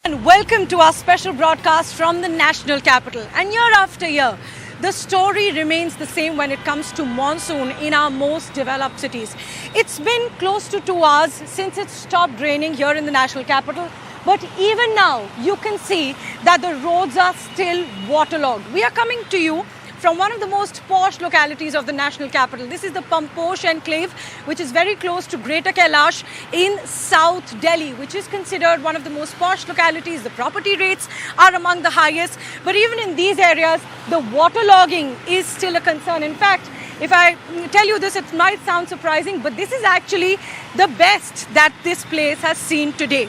And welcome to our special broadcast from the national capital. And year after year, the story remains the same when it comes to monsoon in our most developed cities. It's been close to 2 hours since it stopped raining here in the national capital. But even now, you can see that the roads are still waterlogged. We are coming to you from one of the most posh localities of the national capital. This is the Pamposh enclave, which is very close to Greater Kailash in South Delhi, which is considered one of the most posh localities. The property rates are among the highest. But even in these areas, the waterlogging is still a concern. In fact, if I tell you this, it might sound surprising, but this is actually the best that this place has seen today.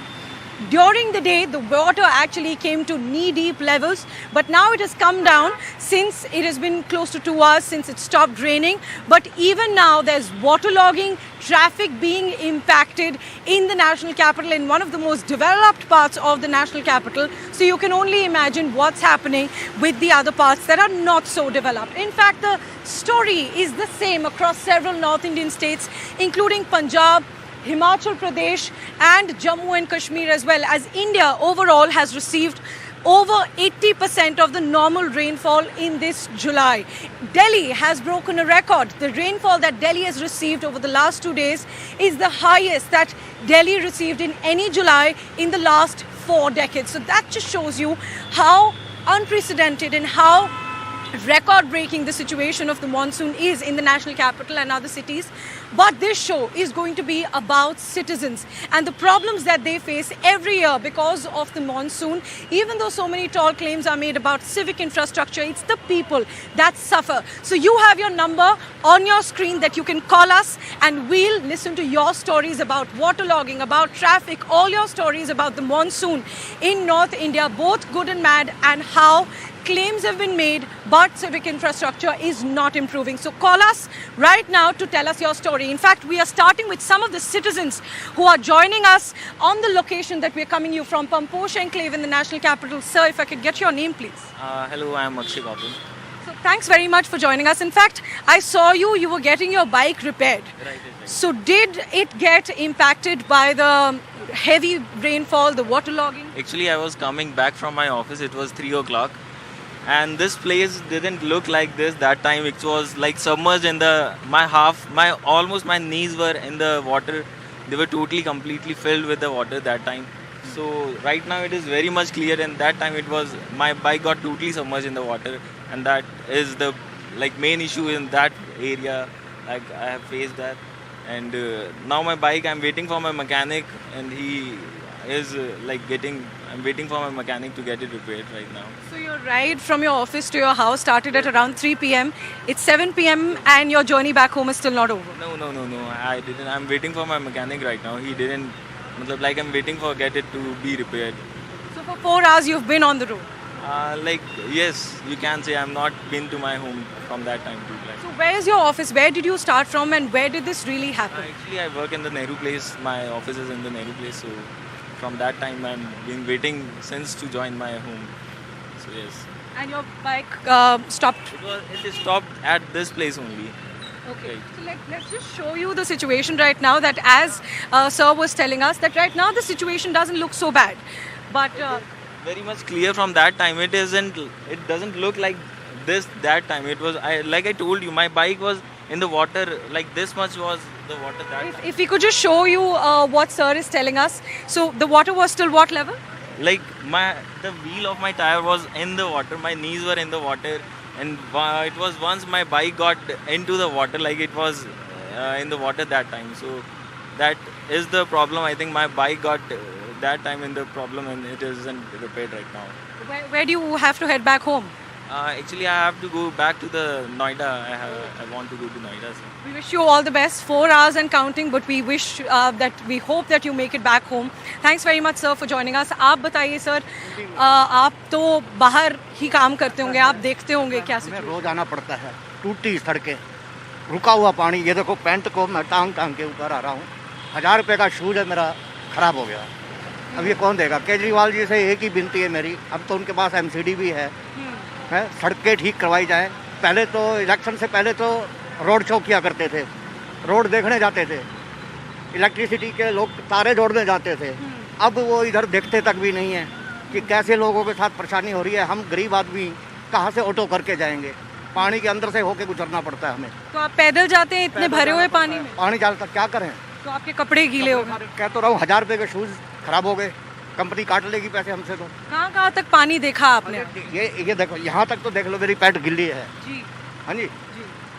During the day, the water actually came to knee-deep levels, but now it has come down since it has been close to 2 hours since it stopped raining. But even now, there's waterlogging, traffic being impacted in the national capital, in one of the most developed parts of the national capital. So you can only imagine what's happening with the other parts that are not so developed. In fact, the story is the same across several North Indian states, including Punjab, Himachal Pradesh and Jammu and Kashmir, as well as India overall has received over 80% of the normal rainfall in this July. Delhi has broken a record. The rainfall that Delhi has received over the last 2 days is the highest that Delhi received in any July in the last 4 decades. So that just shows you how unprecedented and how record-breaking the situation of the monsoon is in the national capital and other cities. But this show is going to be about citizens and the problems that they face every year because of the monsoon. Even though so many tall claims are made about civic infrastructure, it's the people that suffer. So you have your number on your screen that you can call us, and we'll listen to your stories about waterlogging, about traffic, all your stories about the monsoon in North India, both good and bad, and how claims have been made, but civic infrastructure is not improving. So call us right now to tell us your story. In fact, we are starting with some of the citizens who are joining us on the location that we are coming you from, Pamposh enclave in the national capital. Sir, if I could get your name, please. Hello, I am Akshay Babu. So thanks very much for joining us. In fact, I saw you were getting your bike repaired. Right. So did it get impacted by the heavy rainfall, the waterlogging? Actually, I was coming back from my office. It was 3 o'clock. And this place didn't look like this that time. It was like submerged in almost my knees were in the water. They were completely filled with the water that time. So right now it is very much clear, and that time my bike got totally submerged in the water, and that is the main issue in that area. I have faced that, and now my bike, I'm waiting for my mechanic, and he is I'm waiting for my mechanic to get it repaired right now. So your ride from your office to your house started at around 3 p.m. It's 7 p.m. and your journey back home is still not over. No. I didn't. I'm waiting for my mechanic right now. He didn't. I'm waiting for get it to be repaired. So for 4 hours you've been on the road. Yes, you can say I'm not been to my home from that time too. So where is your office? Where did you start from, and where did this really happen? Actually, I work in the Nehru place. My office is in the Nehru place. So from that time, I'm been waiting since to join my home. So yes. And your bike stopped? It stopped at this place only. Okay. Right. So let's just show you the situation right now. That as Sir was telling us, that right now the situation doesn't look so bad, but very much clear from that time. It doesn't look like this that time. It was like I told you, my bike was in the water. Like this much was the water that time. If we could just show you what Sir is telling us. So the water was still what level? The wheel of my tire was in the water. My knees were in the water, and it was once my bike got into the water. It was in the water that time. So that is the problem. I think my bike got that time in the problem, and it isn't repaired right now. Where do you have to head back home? Actually, I have to go back to the Noida. I want to go to Noida. So. We wish you all the best. 4 hours and counting, but we hope that you make it back home. Thanks very much, sir, for joining us. आप बताइए, sir, आप तो बाहर ही काम करते होंगे, आप देखते होंगे क्या situation? रोज आना पड़ता है, टूटी सड़कें, रुका हुआ पानी. ये देखो पैंट को मैं टांग के ऊपर आ रहा हूँ. 1000 रुपये का शूज है मेरा, खराब हो गया. अब ये कौन देगा? केजरीवाल जी से एक ही विनती है मेरी. अब तो उनके पास MCD भी है. सड़कें ठीक करवाई जाए. पहले तो इलेक्शन से पहले तो रोड शो किया करते थे, रोड देखने जाते थे, इलेक्ट्रिसिटी के लोग तारे जोड़ने जाते थे. अब वो इधर देखते तक भी नहीं है. कि कैसे लोगों के साथ परेशानी हो रही है। हम गरीब आदमी कहाँ से ऑटो करके जाएंगे, पानी के अंदर से होके गुजरना पड़ता है हमें। तो आप पैदल जाते हैं इतने भरे हुए पानी में? पानी डालकर क्या करें, तो आपके कपड़े गीले हो गए। कह तो रहा हूँ 1000 रुपये के शूज़ खराब हो गए, कंपनी काट लेगी पैसे हमसे। तो कहाँ कहाँ तक पानी देखा आपने? ये देखो, यहाँ तक तो देख लो, मेरी पैंट गिल्ली है जी। हाँ जी,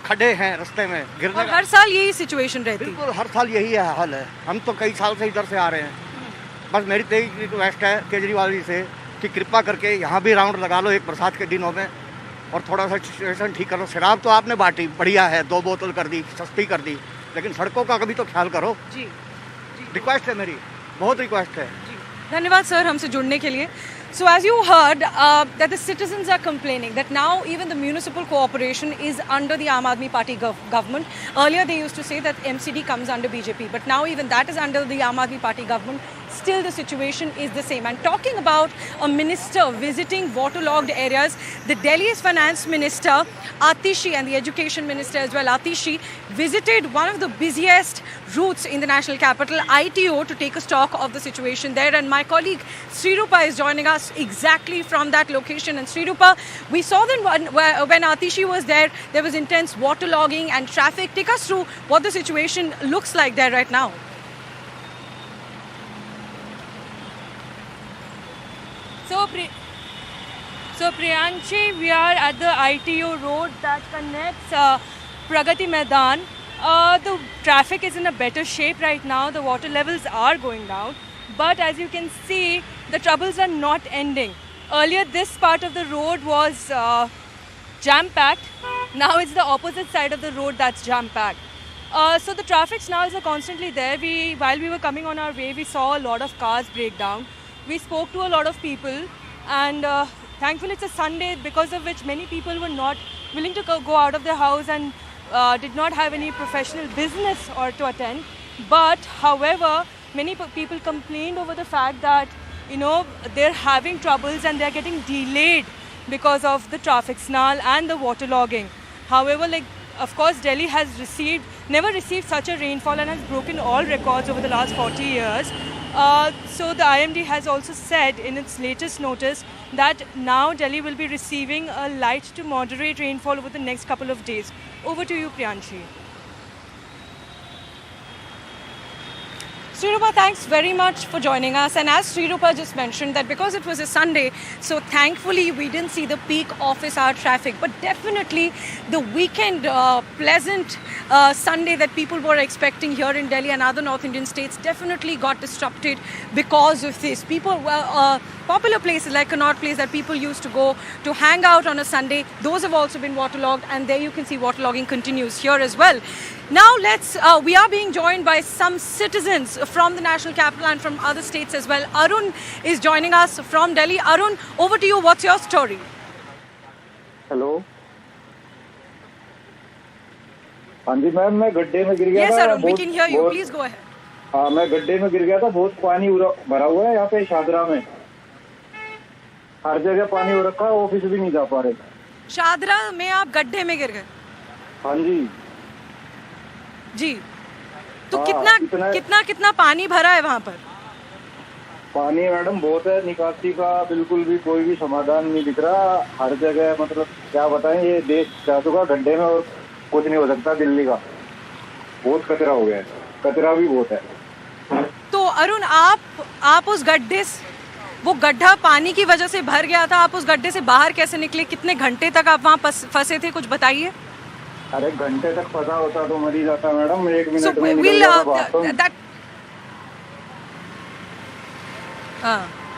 खड्डे हैं रास्ते में गिरने और हर साल यही सिचुएशन रहती है? बिल्कुल हर साल यही है हाल है। हम तो कई साल से इधर से आ रहे हैं। बस मेरी तो एक रिक्वेस्ट है केजरीवाल जी से कि कृपा करके यहाँ भी राउंड लगा लो एक बरसात के दिनों में और थोड़ा सा सिचुएशन ठीक करो। शराब तो आपने बांटी, बढ़िया है, 2 बोतल कर दी, सस्ती कर दी, लेकिन सड़कों का कभी तो ख्याल करो। जी, रिक्वेस्ट है मेरी, बहुत रिक्वेस्ट है। धन्यवाद सर हमसे जुड़ने के लिए। So as you heard that the citizens are complaining that now even the municipal cooperation is under the Aam Aadmi Party government. Earlier they used to say that MCD comes under BJP, but now even that is under the Aam Aadmi Party government. Still the situation is the same. And talking about a minister visiting waterlogged areas, the Delhi's finance minister Atishi and the education minister as well, Atishi, visited one of the busiest routes in the national capital, ITO, to take a stock of the situation there. And my colleague Srirupa is joining us exactly from that location. And Srirupa, we saw that when Atishi was there was intense waterlogging and traffic. Take us through what the situation looks like there right now. So Priyanshi, we are at the ITO road that connects Pragati Maidan. The traffic is in a better shape right now. The water levels are going down. But as you can see, the troubles are not ending. Earlier, this part of the road was jam-packed. Now it's the opposite side of the road that's jam-packed. So the traffic now is constantly there. While we were coming on our way, we saw a lot of cars break down. We spoke to a lot of people, and thankfully it's a Sunday, because of which many people were not willing to go out of their house and did not have any professional business or to attend. But however, many people complained over the fact that they're having troubles and they're getting delayed because of the traffic snarl and the waterlogging. However, of course, Delhi has never received such a rainfall and has broken all records over the last 40 years. So the IMD has also said in its latest notice that now Delhi will be receiving a light to moderate rainfall over the next couple of days. Over to you, Priyanshi. Srirupa, thanks very much for joining us. And as Srirupa just mentioned, that because it was a Sunday, so thankfully we didn't see the peak office hour traffic. But definitely the weekend pleasant Sunday that people were expecting here in Delhi and other North Indian states definitely got disrupted because of this. People were popular places like Connaught Place that people used to go to hang out on a Sunday, those have also been waterlogged, and there you can see waterlogging continues here as well. Now we are being joined by some citizens from the national capital and from other states as well. Arun is joining us from Delhi. Arun, over to you. What's your story? Hello, हाँ जी ma'am, मैं गड्ढे में गिर गया Yes, था। Arun, we can hear you. Please go ahead. हाँ, मैं गड्ढे में गिर गया था। बहुत पानी भरा हुआ है यहाँ पे शादरा में। हर जगह पानी हो रखा है, ऑफिस भी नहीं जा पा रहे। शादरा में आप गड्ढे में गिर गए? हाँ जी जी। तो हाँ, कितना पानी भरा है वहाँ पर? पानी मैडम बहुत है, निकासी का बिल्कुल भी कोई भी समाधान नहीं दिख रहा। हर जगह मतलब क्या बताएं, ये देश जा चुका गड्ढे में और कुछ नहीं हो सकता। दिल्ली का बहुत कचरा हो गया है, कचरा भी बहुत है। तो अरुण, आप उस गड्ढे, वो गड्ढा पानी की वजह से भर गया था, आप उस गड्ढे से बाहर कैसे निकले? कितने घंटे तक आप वहाँ फंसे थे, कुछ बताइए। अरे घंटे तक फंसा होता तो मर ही जाता मैडम। 1 मिनट में निकल जाता बाथरूम।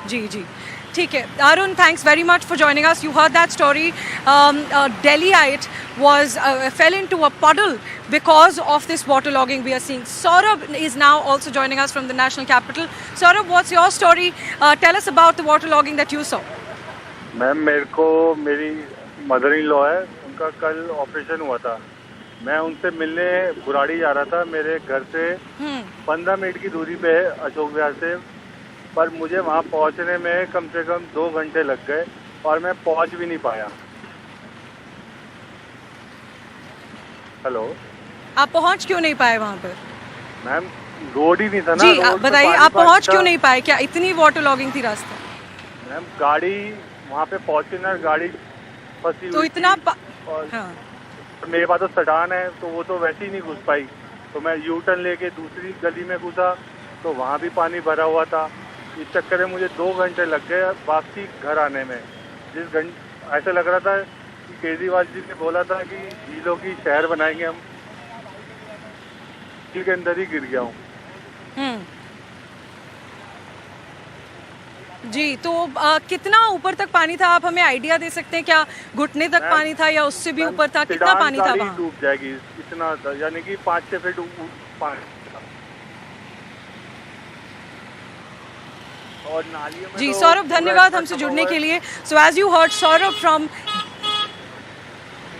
जी जी, ठीक है। Arun, thanks very much for joining us. You heard that story. A Delhiite fell into a puddle because of this waterlogging we are seeing. Saurabh is now also joining us from the national capital. Saurabh, what's your story? Tell us about the waterlogging that you saw. Ma'am, मेरी mother in law है, उनका कल operation हुआ था। मैं उनसे मिलने बुराड़ी जा रहा था। मेरे घर से 15 मिनट की दूरी पे है अशोक विहार से, पर मुझे वहाँ पहुँचने में कम से कम 2 घंटे लग गए और मैं पहुँच भी नहीं पाया। हेलो, आप पहुँच क्यों नहीं पाए वहाँ पर? मैम, रोड ही नहीं था ना। जी, बताइए, आप पहुँच क्यों नहीं पाए? क्या इतनी वाटरलॉगिंग थी रास्ता? मैम गाड़ी वहाँ पे फॉर्च्यूनर गाड़ी फंसी तो हुई इतना थी और हाँ मेरे पास तो सडान है तो वो तो वैसे ही नहीं घुस पाई, तो मैं यू टर्न लेके दूसरी गली में घुसा तो वहाँ भी पानी भरा हुआ था। इस चक्कर में मुझे 2 घंटे लग गए वापसी घर आने में। ऐसा लग रहा था कि केजरीवाल जी ने बोला था कि झीलों की शहर बनाएंगे हम, झील के अंदर ही गिर गया हूँ। जी, तो कितना ऊपर तक पानी था, आप हमें आइडिया दे सकते हैं क्या? घुटने तक पानी था या उससे भी ऊपर था? कितना पानी था वहाँ? डूब जाएगी इतना था, यानी कि 5-6 फीट पानी था। और नालियों में जी तो सौरभ, धन्यवाद पूरा हमसे इतना जुड़ने हुआ के है। लिए। So as you heard Saurabh from,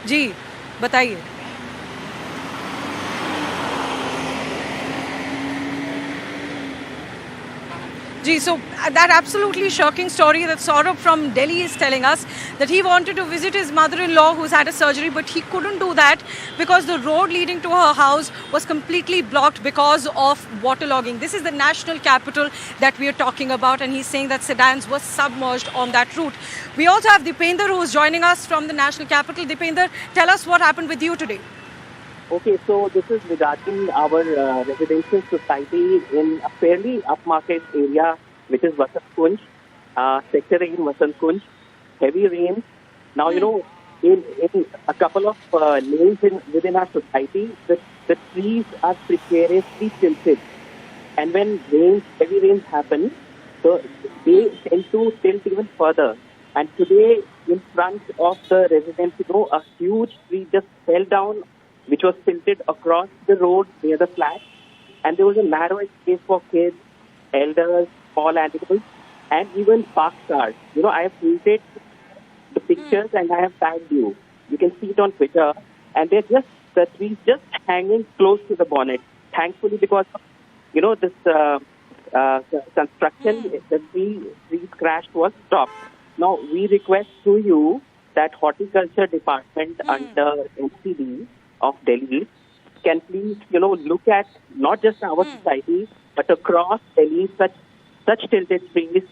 जी बताइए। Gee, so that absolutely shocking story that Saurabh from Delhi is telling us, that he wanted to visit his mother-in-law who's had a surgery, but he couldn't do that because the road leading to her house was completely blocked because of waterlogging. This is the national capital that we are talking about, and he's saying that sedans were submerged on that route. We also have Dipender who is joining us from the national capital. Dipender, tell us what happened with you today. Okay, so this is regarding our residential society in a fairly upmarket area, which is Vasant Kunj, sector in Vasant Kunj. Heavy rains. Now, you know, in a couple of lanes within our society, the trees are precariously tilted. And when heavy rains happen, so they tend to tilt even further. And today, in front of the residence, you know, a huge tree just fell down, which was tilted across the road near the flat. And there was a narrow space for kids, elders, small animals, and even parked cars. You know, I have printed the pictures and I have tagged you. You can see it on Twitter. And they're just, the trees just hanging close to the bonnet. Thankfully, because of, you know, this construction, the trees crashed was stopped. Now, we request to you that Horticulture Department under NCD of Delhi can please, you know, look at not just our society, but across Delhi, such tilted trees,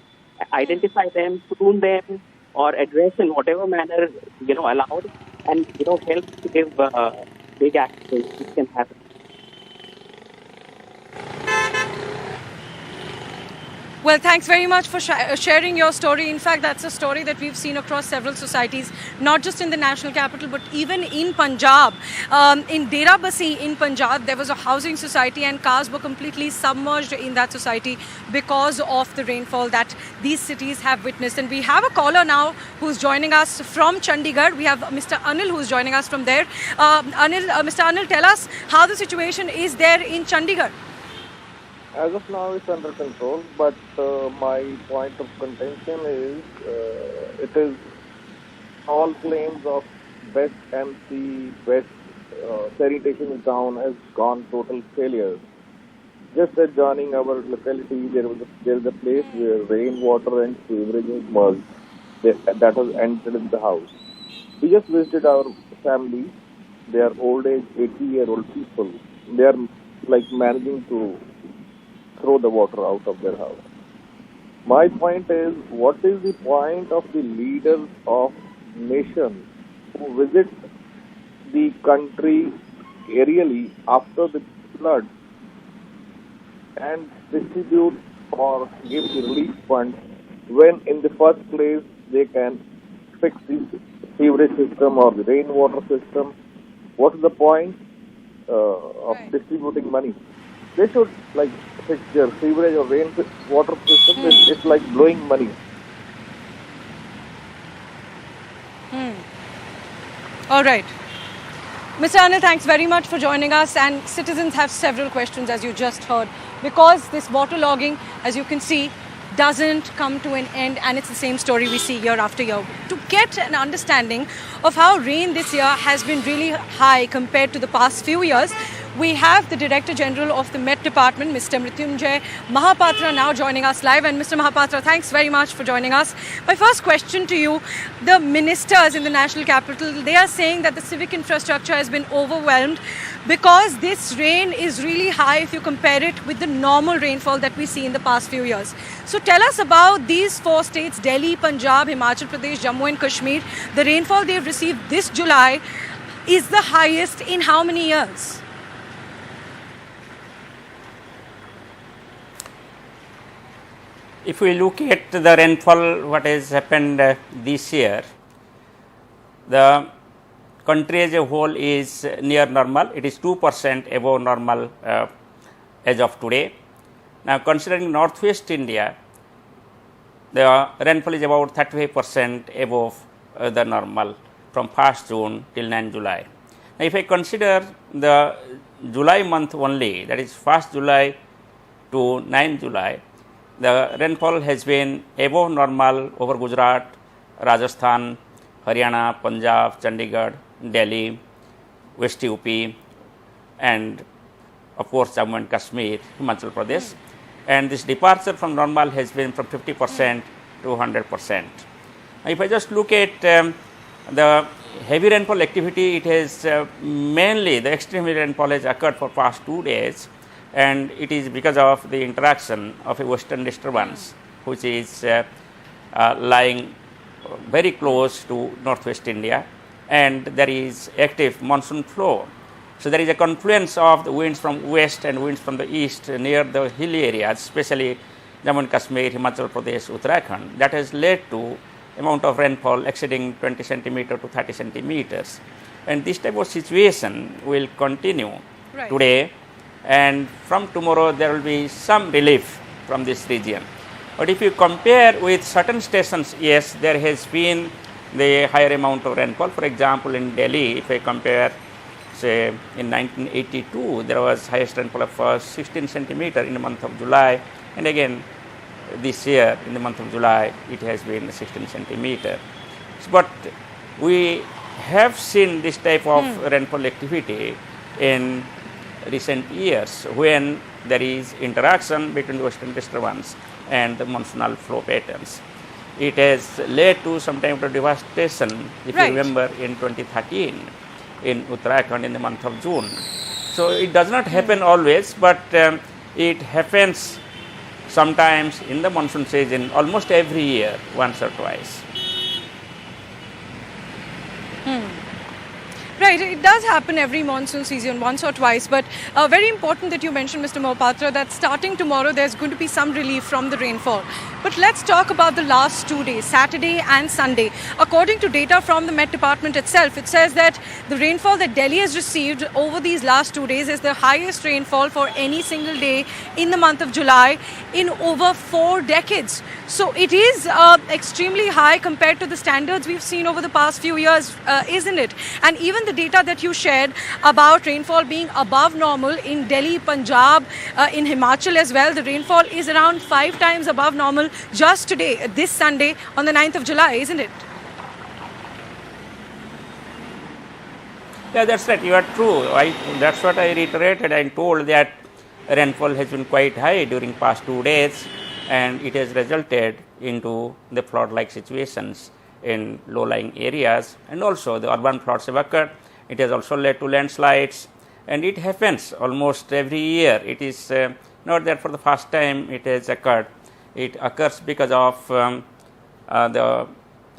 identify them, prune them, or address in whatever manner, you know, allowed, and, you know, help to give big action which can happen. Well, thanks very much for sharing your story. In fact, that's a story that we've seen across several societies, not just in the national capital, but even in Punjab. In Dera Basi in Punjab, there was a housing society and cars were completely submerged in that society because of the rainfall that these cities have witnessed. And we have a caller now who's joining us from Chandigarh. We have Mr. Anil who's joining us from there. Mr. Anil, tell us how the situation is there in Chandigarh. As of now, it's under control, but my point of contention is it is all claims of West MC, West sanitation down has gone total failure. Just adjoining our locality, there is a place where rainwater and sewerage is merged. That has entered in the house. We just visited our family. They are old age, 80-year-old people. They are like managing to throw the water out of their house. My point is, what is the point of the leaders of nation who visit the country aerially after the flood and distribute or give the relief funds when in the first place they can fix the sewerage system or the rainwater system? What is the point of distributing money? They should like fix their sewerage or rainwater system. It's like blowing money. All right. Mr. Anil, thanks very much for joining us. And citizens have several questions, as you just heard, because this waterlogging, as you can see, doesn't come to an end, and it's the same story we see year after year. To get an understanding of how rain this year has been really high compared to the past few years, we have the Director General of the Met Department, Mr. Mrityunjay Mahapatra, now joining us live. And Mr. Mahapatra, thanks very much for joining us. My first question to you, the ministers in the national capital, they are saying that the civic infrastructure has been overwhelmed because this rain is really high if you compare it with the normal rainfall that we see in the past few years. So tell us about these 4 states, Delhi, Punjab, Himachal Pradesh, Jammu and Kashmir. The rainfall they've received this July is the highest in how many years? If we look at the rainfall, what has happened this year, the country as a whole is near normal. It is 2% above normal as of today. Now, considering northwest India, the rainfall is about 35% above the normal from 1st June till 9 July. Now, if I consider the July month only, that is 1st July to 9 July, the rainfall has been above normal over Gujarat, Rajasthan, Haryana, Punjab, Chandigarh, Delhi, West UP, and of course Jammu and Kashmir, Himachal Pradesh. And this departure from normal has been from 50% to 100%. Now, if I just look at the heavy rainfall activity, it has mainly the extreme heavy rainfall has occurred for past 2 days, and it is because of the interaction of a western disturbance which is lying very close to northwest India, and there is active monsoon flow. So, there is a confluence of the winds from west and winds from the east near the hilly areas, especially Jammu and Kashmir, Himachal Pradesh, Uttarakhand, that has led to amount of rainfall exceeding 20 centimeter to 30 centimeters. And this type of situation will continue today, and from tomorrow there will be some relief from this region. But if you compare with certain stations, yes, there has been the higher amount of rainfall. For example, in Delhi, if I compare, say, in 1982, there was highest rainfall of 16 centimeter in the month of July, and again this year in the month of July it has been 16 centimeter. But we have seen this type of rainfall activity in recent years when there is interaction between the western disturbance and the monsoonal flow patterns. It has led to some type of devastation, if you remember, in 2013 in Uttarakhand in the month of June. So, it does not happen always, but it happens sometimes in the monsoon season, almost every year, once or twice. Right, it does happen every monsoon season, once or twice, but very important that you mentioned, Mr. Mahapatra, that starting tomorrow there's going to be some relief from the rainfall. But let's talk about the last 2 days, Saturday and Sunday. According to data from the Met Department itself, it says that the rainfall that Delhi has received over these last 2 days is the highest rainfall for any single day in the month of July in over 4 decades. So it is extremely high compared to the standards we've seen over the past few years, isn't it? And even the data that you shared about rainfall being above normal in Delhi, Punjab, in Himachal as well, the rainfall is around 5 times above normal just today, this Sunday on the 9th of July, isn't it? Yeah, that's right. You are true. That's what I reiterated. I told that rainfall has been quite high during past 2 days, and it has resulted into the flood-like situations in low-lying areas, and also the urban floods have occurred. It has also led to landslides, and it happens almost every year. It is not that for the first time it has occurred. It occurs because of the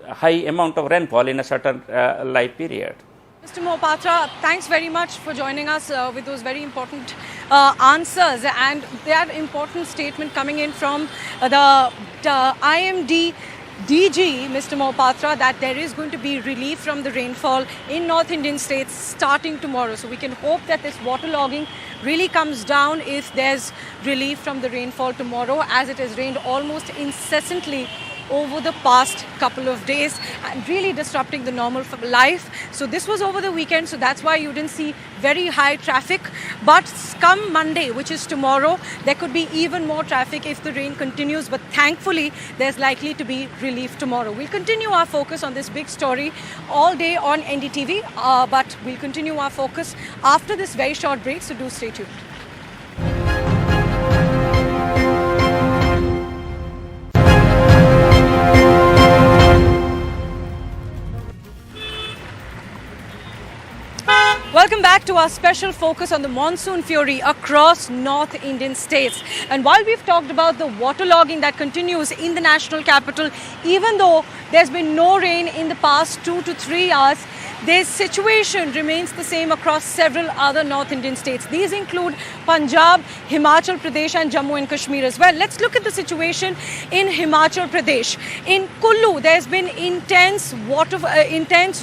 high amount of rainfall in a certain life period. Mr. Mahapatra, thanks very much for joining us with those very important answers, and that important statement coming in from the IMD DG, Mr. Mahapatra, that there is going to be relief from the rainfall in North Indian states starting tomorrow. So we can hope that this waterlogging really comes down if there's relief from the rainfall tomorrow, as it has rained almost incessantly over the past couple of days and really disrupting the normal life. So this was over the weekend, so that's why you didn't see very high traffic. But come Monday, which is tomorrow, there could be even more traffic if the rain continues. But thankfully, there's likely to be relief tomorrow. We'll continue our focus on this big story all day on NDTV, but we'll continue our focus after this very short break, so do stay tuned. Welcome back to our special focus on the monsoon fury across North Indian states. And while we've talked about the waterlogging that continues in the national capital, even though there's been no rain in the past 2 to 3 hours, this situation remains the same across several other North Indian states. These include Punjab, Himachal Pradesh and Jammu and Kashmir as well. Let's look at the situation in Himachal Pradesh. In Kullu, there's been intense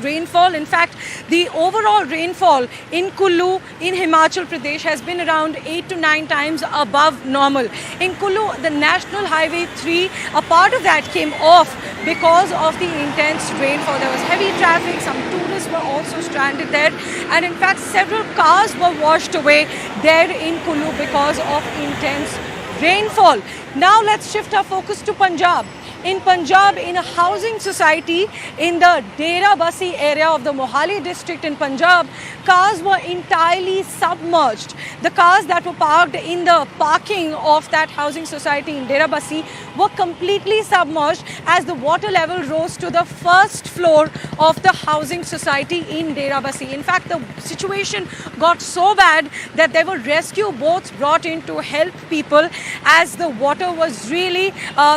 rainfall. In fact, the overall rainfall in Kullu in Himachal Pradesh has been around 8 to 9 times above normal. In Kullu, the National Highway 3, a part of that came off because of the intense rainfall. There was heavy traffic, some tourists were also stranded there, and in fact several cars were washed away there in Kullu because of intense rainfall. Now let's shift our focus to Punjab. In Punjab, in a housing society in the Dera Bassi area of the Mohali district in Punjab, cars were entirely submerged. The cars that were parked in the parking of that housing society in Dera Bassi were completely submerged as the water level rose to the first floor of the housing society in Dera Bassi. In fact, the situation got so bad that there were rescue boats brought in to help people as the water was really,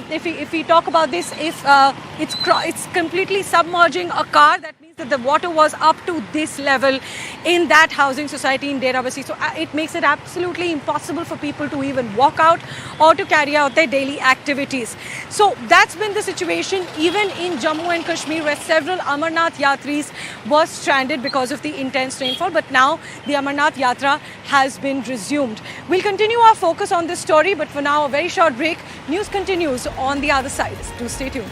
if we talk about this, if it's completely submerging a car, that means that the water was up to this level in that housing society in Dera Bassi. So it makes it absolutely impossible for people to even walk out or to carry out their daily activities. So that's been the situation even in Jammu and Kashmir, where several Amarnath Yatris were stranded because of the intense rainfall. But now the Amarnath Yatra has been resumed. We'll continue our focus on this story, but for now, a very short break. News continues on the other side. Do stay tuned.